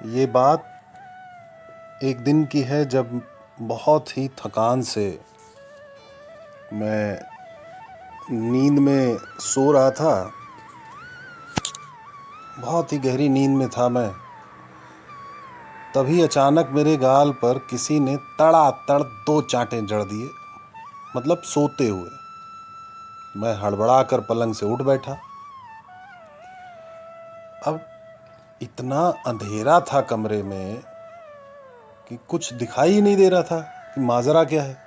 ये बात एक दिन की है जब बहुत ही थकान से मैं नींद में सो रहा था। बहुत ही गहरी नींद में था मैं। तभी अचानक मेरे गाल पर किसी ने तड़ातड़ 2 चांटे जड़ दिए, मतलब सोते हुए। मैं हड़बड़ा कर पलंग से उठ बैठा। अब इतना अंधेरा था कमरे में कि कुछ दिखाई ही नहीं दे रहा था कि माजरा क्या है।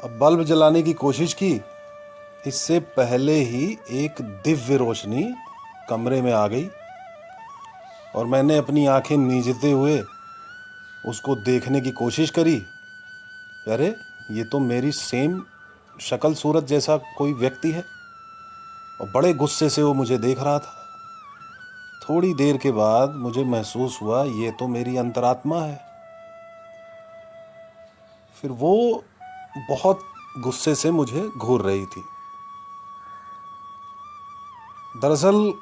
अब बल्ब जलाने की कोशिश की, इससे पहले ही एक दिव्य रोशनी कमरे में आ गई और मैंने अपनी आंखें मीचते हुए उसको देखने की कोशिश करी। अरे ये तो मेरी सेम शक्ल सूरत जैसा कोई व्यक्ति है और बड़े गुस्से से वो मुझे देख रहा था। थोड़ी देर के बाद मुझे महसूस हुआ ये तो मेरी अंतरात्मा है। फिर वो बहुत गुस्से से मुझे घूर रही थी। दरअसल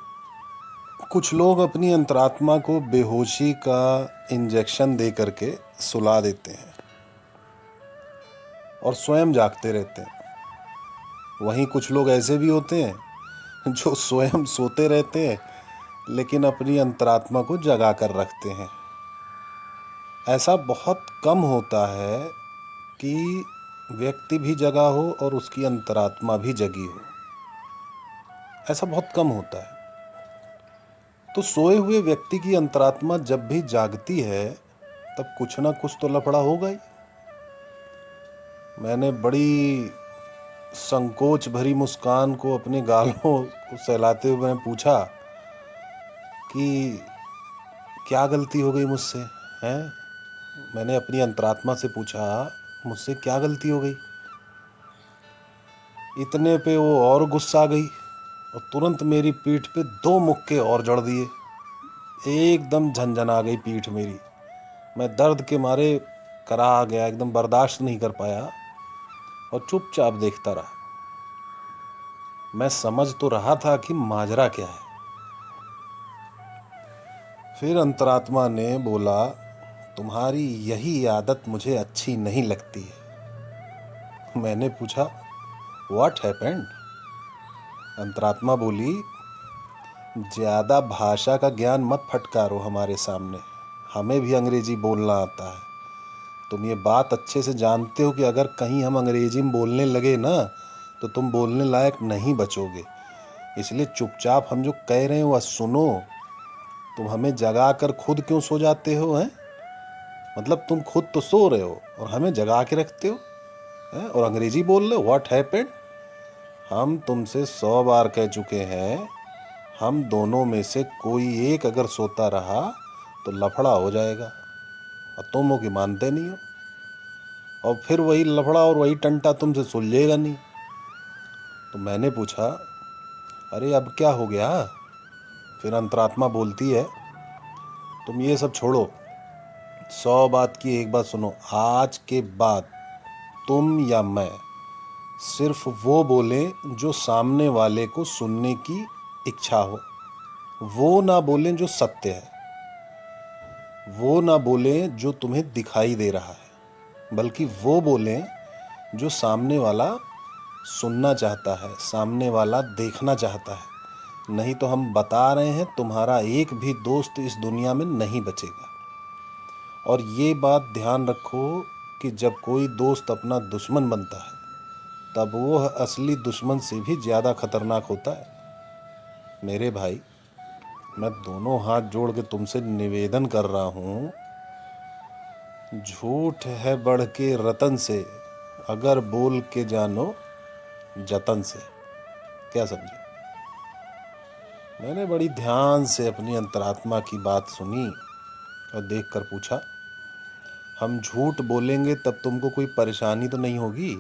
कुछ लोग अपनी अंतरात्मा को बेहोशी का इंजेक्शन दे करके सुला देते हैं और स्वयं जागते रहते हैं। वहीं कुछ लोग ऐसे भी होते हैं जो स्वयं सोते रहते हैं लेकिन अपनी अंतरात्मा को जगा कर रखते हैं। ऐसा बहुत कम होता है कि व्यक्ति भी जगा हो और उसकी अंतरात्मा भी जगी हो। ऐसा बहुत कम होता है। तो सोए हुए व्यक्ति की अंतरात्मा जब भी जागती है तब कुछ ना कुछ तो लफड़ा होगा ही। मैंने बड़ी संकोच भरी मुस्कान को अपने गालों को सहलाते हुए मैंने पूछा कि क्या गलती हो गई मुझसे, हैं? मैंने अपनी अंतरात्मा से पूछा, मुझसे क्या गलती हो गई? इतने पे वो और गुस्सा गई और तुरंत मेरी पीठ पे 2 मुक्के और जड़ दिए। एकदम झंझना गई पीठ मेरी। मैं दर्द के मारे करा गया, एकदम बर्दाश्त नहीं कर पाया और चुपचाप देखता रहा। मैं समझ तो रहा था कि माजरा क्या है। फिर अंतरात्मा ने बोला, तुम्हारी यही आदत मुझे अच्छी नहीं लगती है। मैंने पूछा, व्हाट हैपेंड? अंतरात्मा बोली, ज़्यादा भाषा का ज्ञान मत फटकारो हमारे सामने। हमें भी अंग्रेजी बोलना आता है। तुम ये बात अच्छे से जानते हो कि अगर कहीं हम अंग्रेजी में बोलने लगे ना तो तुम बोलने लायक नहीं बचोगे। इसलिए चुपचाप हम जो कह रहे हैं वह सुनो। तुम हमें जगा कर खुद क्यों सो जाते हो, हैं? मतलब तुम खुद तो सो रहे हो और हमें जगा के रखते हो, हैं? और अंग्रेजी बोल रहे हो, व्हाट हैपेंड? हम तुमसे 100 बार कह चुके हैं, हम दोनों में से कोई एक अगर सोता रहा तो लफड़ा हो जाएगा और तुम हो कि मानते नहीं हो। और फिर वही लफड़ा और वही टंटा तुमसे सुलझेगा नहीं। तो मैंने पूछा, अरे अब क्या हो गया? फिर अंतरात्मा बोलती है, तुम ये सब छोड़ो, 100 बात की एक बात सुनो। आज के बाद तुम या मैं सिर्फ वो बोले जो सामने वाले को सुनने की इच्छा हो। वो ना बोलें जो सत्य है, वो ना बोलें जो तुम्हें दिखाई दे रहा है, बल्कि वो बोलें जो सामने वाला सुनना चाहता है, सामने वाला देखना चाहता है। नहीं तो हम बता रहे हैं, तुम्हारा एक भी दोस्त इस दुनिया में नहीं बचेगा। और ये बात ध्यान रखो कि जब कोई दोस्त अपना दुश्मन बनता है तब वो असली दुश्मन से भी ज़्यादा खतरनाक होता है। मेरे भाई, मैं दोनों हाथ जोड़ के तुमसे निवेदन कर रहा हूँ, झूठ है बढ़ के रतन से, अगर बोल के जानो जतन से। क्या समझे? मैंने बड़ी ध्यान से अपनी अंतरात्मा की बात सुनी और देखकर पूछा, हम झूठ बोलेंगे तब तुमको कोई परेशानी तो नहीं होगी?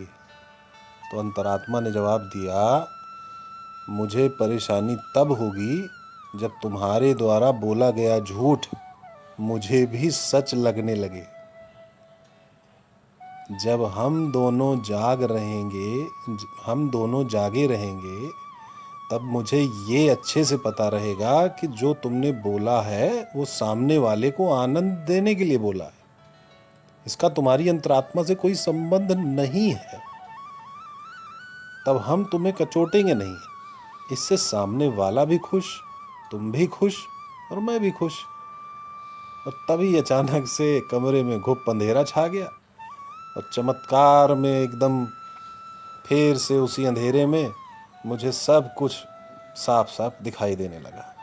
तो अंतरात्मा ने जवाब दिया, मुझे परेशानी तब होगी जब तुम्हारे द्वारा बोला गया झूठ मुझे भी सच लगने लगे। जब हम दोनों जागे रहेंगे तब मुझे ये अच्छे से पता रहेगा कि जो तुमने बोला है वो सामने वाले को आनंद देने के लिए बोला है। इसका तुम्हारी अंतरात्मा से कोई संबंध नहीं है। तब हम तुम्हें कचोटेंगे नहीं। इससे सामने वाला भी खुश, तुम भी खुश और मैं भी खुश। और तभी अचानक से कमरे में घुप अंधेरा छा गया और चमत्कार में एकदम फिर से उसी अंधेरे में मुझे सब कुछ साफ साफ दिखाई देने लगा।